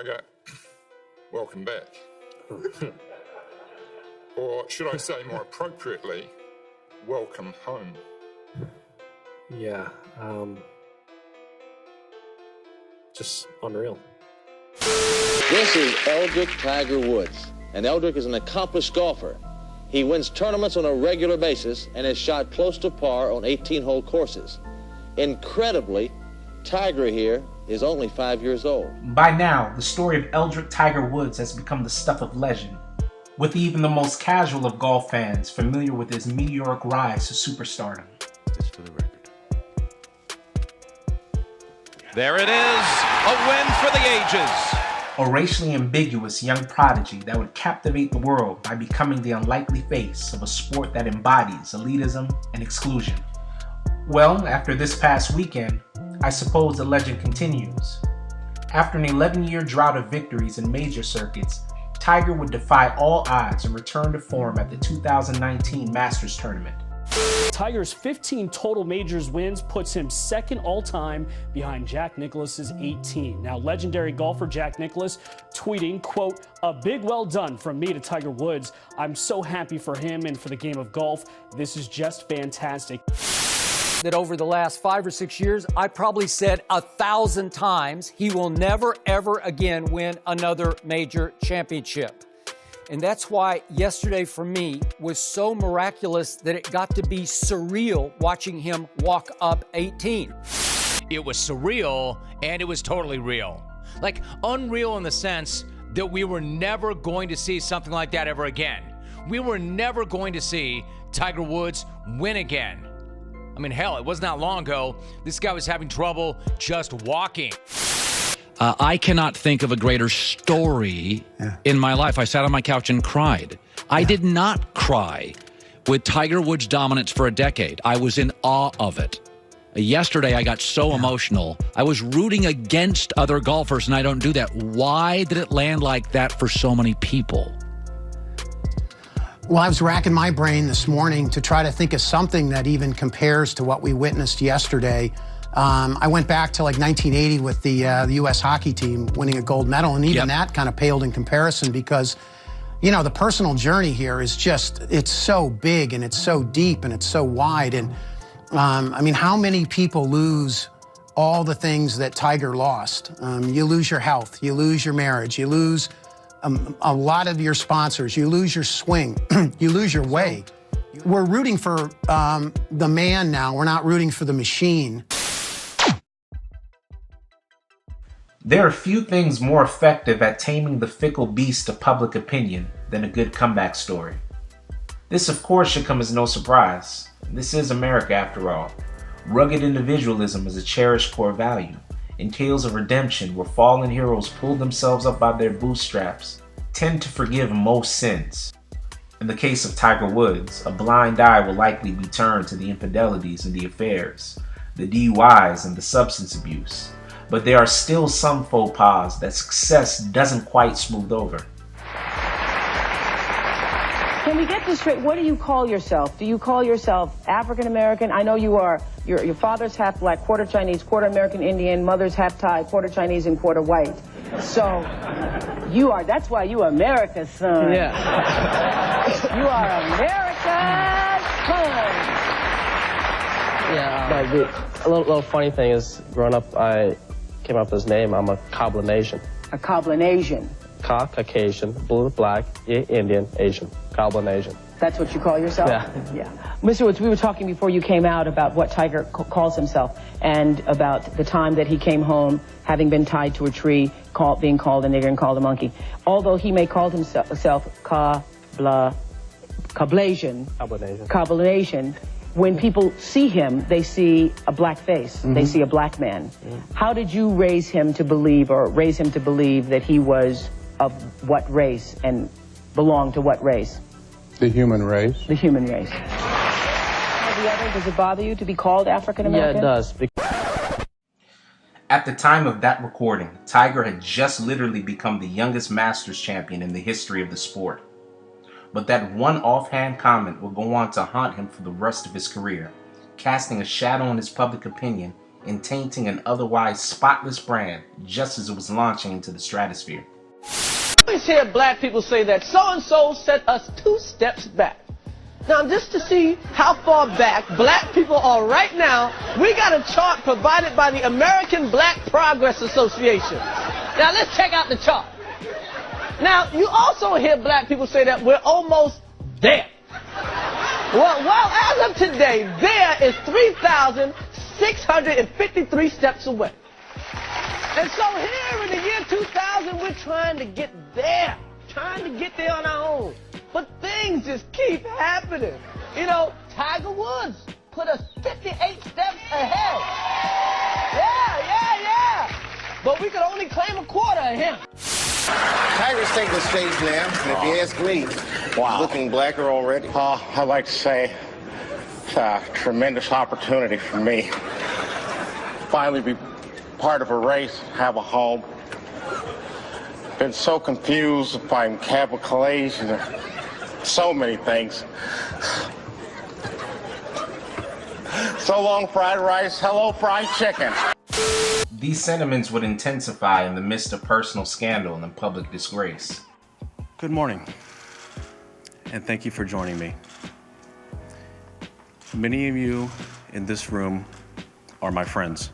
Tiger, welcome back. Or should I say more appropriately, welcome home. Yeah, just unreal. This is Eldrick Tiger Woods, and Eldrick is an accomplished golfer. He wins tournaments on a regular basis and has shot close to par on 18-hole courses. Incredibly, Tiger here is only 5 years old. By now, the story of Eldrick Tiger Woods has become the stuff of legend, with even the most casual of golf fans familiar with his meteoric rise to superstardom. Just for the record. There it is, a win for the ages. A racially ambiguous young prodigy that would captivate the world by becoming the unlikely face of a sport that embodies elitism and exclusion. Well, after this past weekend, I suppose the legend continues. After an 11-year drought of victories in major circuits, Tiger would defy all odds and return to form at the 2019 Masters Tournament. Tiger's 15 total majors wins puts him second all-time behind Jack Nicklaus's 18. Now, legendary golfer Jack Nicklaus tweeting, quote, "A big well done from me to Tiger Woods. I'm so happy for him and for the game of golf. This is just fantastic." That over the last 5 or 6 years, I probably said 1,000 times he will never, ever again win another major championship. And that's why yesterday for me was so miraculous that it got to be surreal watching him walk up 18. It was surreal and it was totally real. Like unreal in the sense that we were never going to see something like that ever again. We were never going to see Tiger Woods win again. I mean, hell, it wasn't that long ago. This guy was having trouble just walking. I cannot think of a greater story in my life. I sat on my couch and cried. I did not cry with Tiger Woods' dominance for a decade. I was in awe of it. Yesterday, I got so emotional. I was rooting against other golfers, and I don't do that. Why did it land like that for so many people? Well, I was racking my brain this morning to try to think of something that even compares to what we witnessed yesterday. I went back to like 1980 with the U.S. hockey team winning a gold medal, and even that kind of paled in comparison because, you know, the personal journey here is just, it's so big and it's so deep and it's so wide. And I mean, how many people lose all the things that Tiger lost? You lose your health, you lose your marriage, you lose a lot of your sponsors, you lose your swing, you lose your way. We're rooting for the man now, we're not rooting for the machine. There are few things more effective at taming the fickle beast of public opinion than a good comeback story. This, of course, should come as no surprise. This is America, after all. Rugged individualism is a cherished core value, and tales of redemption where fallen heroes pull themselves up by their bootstraps tend to forgive most sins. In the case of Tiger Woods, a blind eye will likely be turned to the infidelities and the affairs, the DUIs and the substance abuse. But there are still some faux pas that success doesn't quite smooth over. Can we get this straight? What do you call yourself? Do you call yourself African American? I know you are. Your father's half black, quarter Chinese, quarter American Indian, mother's half Thai, quarter Chinese, and quarter white. So you are. That's why you are America's son. Yeah. You are America's son. Yeah. A little funny thing is, growing up, I came up with this name. I'm a Caucalinasian. A Caucalinasian. Caucasian, blue, black, Indian, Asian. Caucalinasian. That's what you call yourself? Yeah. Mr. Woods, we were talking before you came out about what Tiger calls himself and about the time that he came home having been tied to a tree, being called a nigger and called a monkey. Although he may call himself Caucalinasian, when people see him, they see a black face. Mm-hmm. They see a black man. Mm-hmm. How did you raise him to believe that he was of what race and belonged to what race? The human race. The human race. Does it bother you to be called African American? Yeah, it does. At the time of that recording, Tiger had just literally become the youngest Masters champion in the history of the sport. But that one offhand comment will go on to haunt him for the rest of his career, casting a shadow on his public opinion and tainting an otherwise spotless brand just as it was launching into the stratosphere. I always hear black people say that so-and-so set us 2 steps back. Now, just to see how far back black people are right now, we got a chart provided by the American Black Progress Association. Now, let's check out the chart. Now, you also hear black people say that we're almost there. Well, as of today, there is 3,653 steps away. And so here in the year 2000, we're trying to get there on our own. But things just keep happening. You know, Tiger Woods put us 58 steps ahead. Yeah. But we could only claim a quarter of him. Tiger's taking the stage now, and if you ask me, he's looking blacker already. I'd like to say it's a tremendous opportunity for me. Finally be part of a race, have a home. Been so confused by encapsulation and so many things. So long, fried rice. Hello, fried chicken. These sentiments would intensify in the midst of personal scandal and public disgrace. Good morning, and thank you for joining me. Many of you in this room are my friends.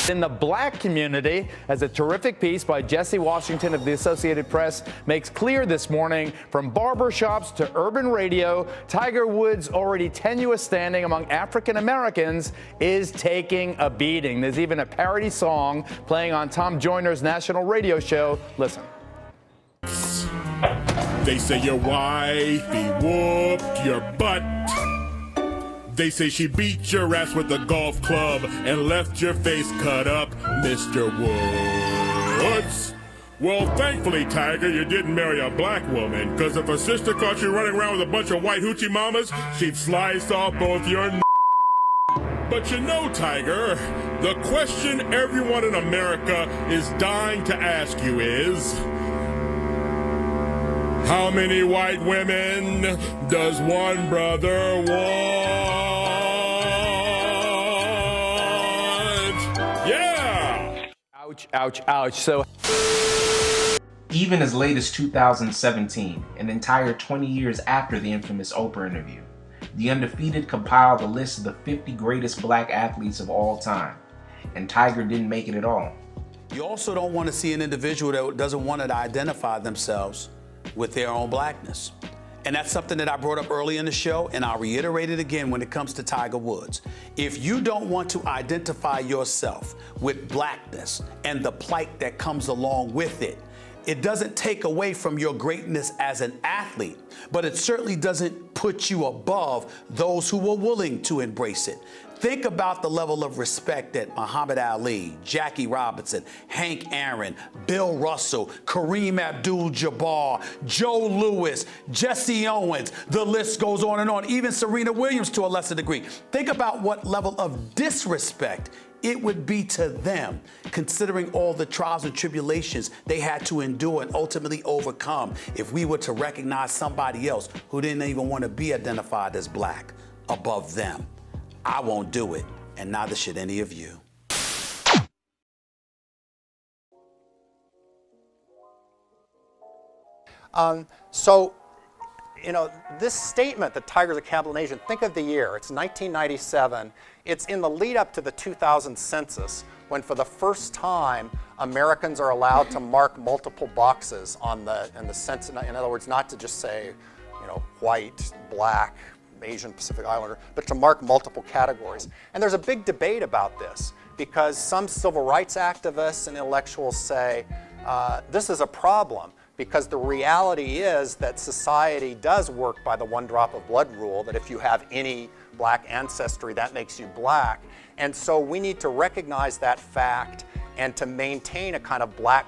In the black community, as a terrific piece by Jesse Washington of the Associated Press makes clear this morning, from barbershops to urban radio, Tiger Woods' already tenuous standing among African Americans is taking a beating. There's even a parody song playing on Tom Joyner's national radio show. Listen. They say your wifey whooped your butt. They say she beat your ass with a golf club and left your face cut up, Mr. Woods. Well, thankfully, Tiger, you didn't marry a black woman, because if a sister caught you running around with a bunch of white hoochie mamas, she'd slice off both your But you know, Tiger, the question everyone in America is dying to ask you is, how many white women does one brother want? Yeah! Ouch, ouch, ouch. So, even as late as 2017, an entire 20 years after the infamous Oprah interview, The Undefeated compiled a list of the 50 greatest black athletes of all time, and Tiger didn't make it at all. You also don't want to see an individual that doesn't want to identify themselves with their own blackness. And that's something that I brought up early in the show, and I'll reiterate it again when it comes to Tiger Woods. If you don't want to identify yourself with blackness and the plight that comes along with it, it doesn't take away from your greatness as an athlete, but it certainly doesn't put you above those who were willing to embrace it. Think about the level of respect that Muhammad Ali, Jackie Robinson, Hank Aaron, Bill Russell, Kareem Abdul-Jabbar, Joe Louis, Jesse Owens, the list goes on and on, even Serena Williams to a lesser degree. Think about what level of disrespect it would be to them, considering all the trials and tribulations they had to endure and ultimately overcome, if we were to recognize somebody else who didn't even want to be identified as black above them. I won't do it, and neither should any of you. So, you know, this statement that Tiger's a capital nation, think of the year. It's 1997. It's in the lead up to the 2000 census, when for the first time Americans are allowed to mark multiple boxes on in the census. In other words, not to just say, you know, white, black, Asian, Pacific Islander, but to mark multiple categories. And there's a big debate about this, because some civil rights activists and intellectuals say this is a problem, because the reality is that society does work by the one drop of blood rule, that if you have any black ancestry, that makes you black. And so we need to recognize that fact and to maintain a kind of black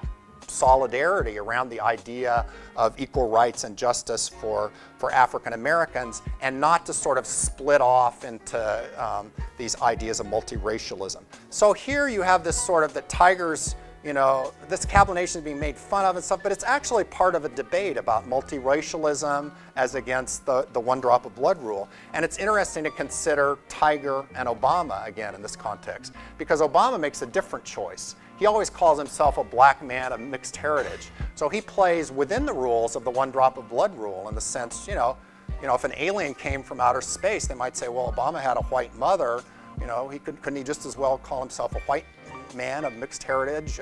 solidarity around the idea of equal rights and justice for African Americans, and not to sort of split off into these ideas of multiracialism. So here you have this sort of that Tiger's this Kaplan Nation is being made fun of and stuff, but it's actually part of a debate about multiracialism as against the one drop of blood rule. And it's interesting to consider Tiger and Obama again in this context, because Obama makes a different choice. He always calls himself a black man of mixed heritage. So he plays within the rules of the one drop of blood rule in the sense, if an alien came from outer space, they might say, well, Obama had a white mother, couldn't he just as well call himself a white man of mixed heritage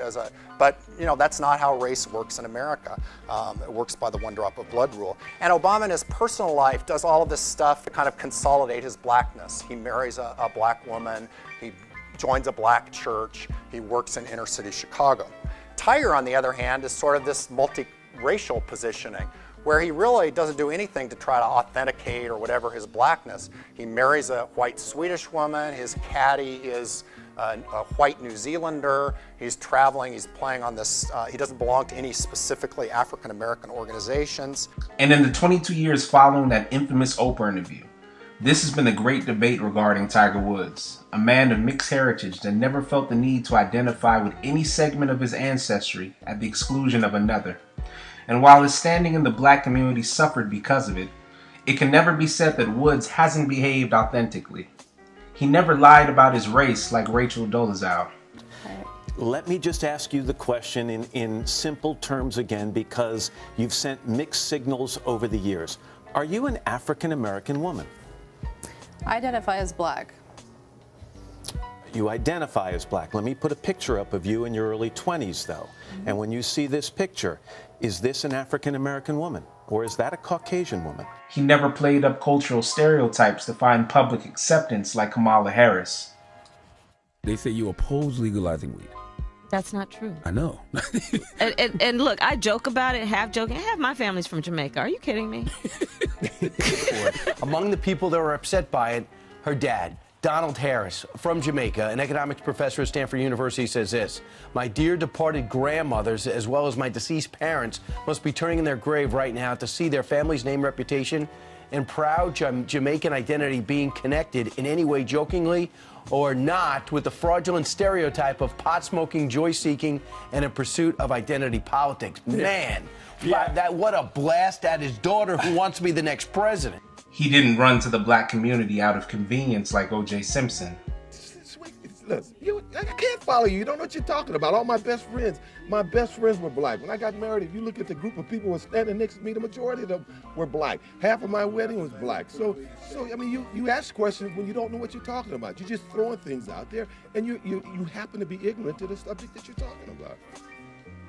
but that's not how race works in America. It works by the one drop of blood rule. And Obama in his personal life does all of this stuff to kind of consolidate his blackness. He marries a black woman, he joins a black church, he works in inner city Chicago. Tiger, on the other hand, is sort of this multiracial positioning, where he really doesn't do anything to try to authenticate or whatever his blackness. He marries a white Swedish woman, his caddy is a white New Zealander, he's traveling, he's playing on this, he doesn't belong to any specifically African-American organizations. And in the 22 years following that infamous Oprah interview, this has been a great debate regarding Tiger Woods, a man of mixed heritage that never felt the need to identify with any segment of his ancestry at the exclusion of another. And while his standing in the black community suffered because of it, it can never be said that Woods hasn't behaved authentically. He never lied about his race like Rachel Dolezal. Let me just ask you the question in simple terms again, because you've sent mixed signals over the years. Are you an African-American woman? I identify as black. You identify as black. Let me put a picture up of you in your early 20s, though. Mm-hmm. And when you see this picture, is this an African-American woman? Or is that a Caucasian woman? He never played up cultural stereotypes to find public acceptance like Kamala Harris. They say you oppose legalizing weed. That's not true. I know. and look, I joke about it, half joking. Half my family's from Jamaica. Are you kidding me? Among the people that were upset by it, her dad, Donald Harris, from Jamaica, an economics professor at Stanford University, says this: "My dear departed grandmothers, as well as my deceased parents, must be turning in their grave right now to see their family's name, reputation, and proud Jamaican identity being connected in any way, jokingly or not, with the fraudulent stereotype of pot-smoking, joy-seeking, and in pursuit of identity politics." Man, what a blast at his daughter who wants to be the next president. He didn't run to the black community out of convenience like O.J. Simpson. Look, I can't follow you. You don't know what you're talking about. All my best friends were black. When I got married, if you look at the group of people who were standing next to me, the majority of them were black. Half of my wedding was black. So I mean, you ask questions when you don't know what you're talking about. You're just throwing things out there, and you happen to be ignorant to the subject that you're talking about.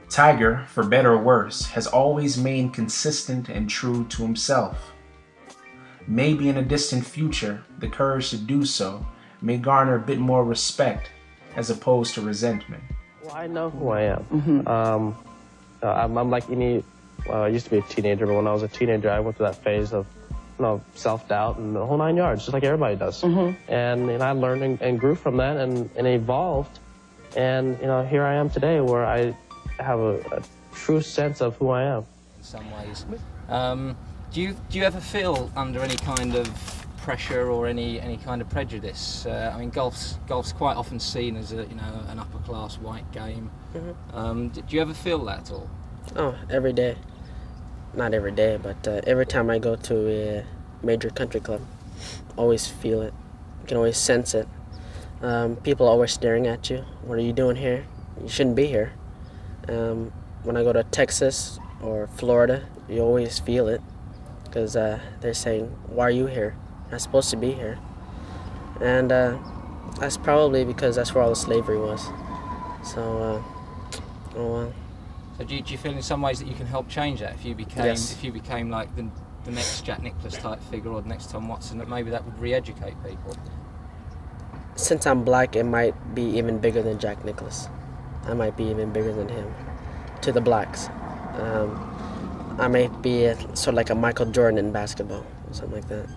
Tiger, for better or worse, has always remained consistent and true to himself. Maybe in a distant future, the courage to do so may garner a bit more respect as opposed to resentment. Well, I know who I am. Mm-hmm. I'm like any, I used to be a teenager, but when I was a teenager, I went through that phase of self-doubt and the whole 9 yards, just like everybody does. Mm-hmm. And I learned and grew from that and evolved. And here I am today where I have a true sense of who I am. In some ways. Do you ever feel under any kind of pressure or any kind of prejudice? I mean, golf's quite often seen as an upper class white game. Mm-hmm. Do you ever feel that at all? Oh, every day. Not every day, but every time I go to a major country club, always feel it. You can always sense it. People are always staring at you. What are you doing here? You shouldn't be here. When I go to Texas or Florida, you always feel it. Because they're saying, why are you here? You're not supposed to be here. And that's probably because that's where all the slavery was. So, oh well. So do you feel in some ways that you can help change that if you became like the next Jack Nicklaus type figure or the next Tom Watson, that maybe that would re-educate people? Since I'm black, it might be even bigger than Jack Nicklaus. I might be even bigger than him, to the blacks. I may be sort of like a Michael Jordan in basketball, or something like that.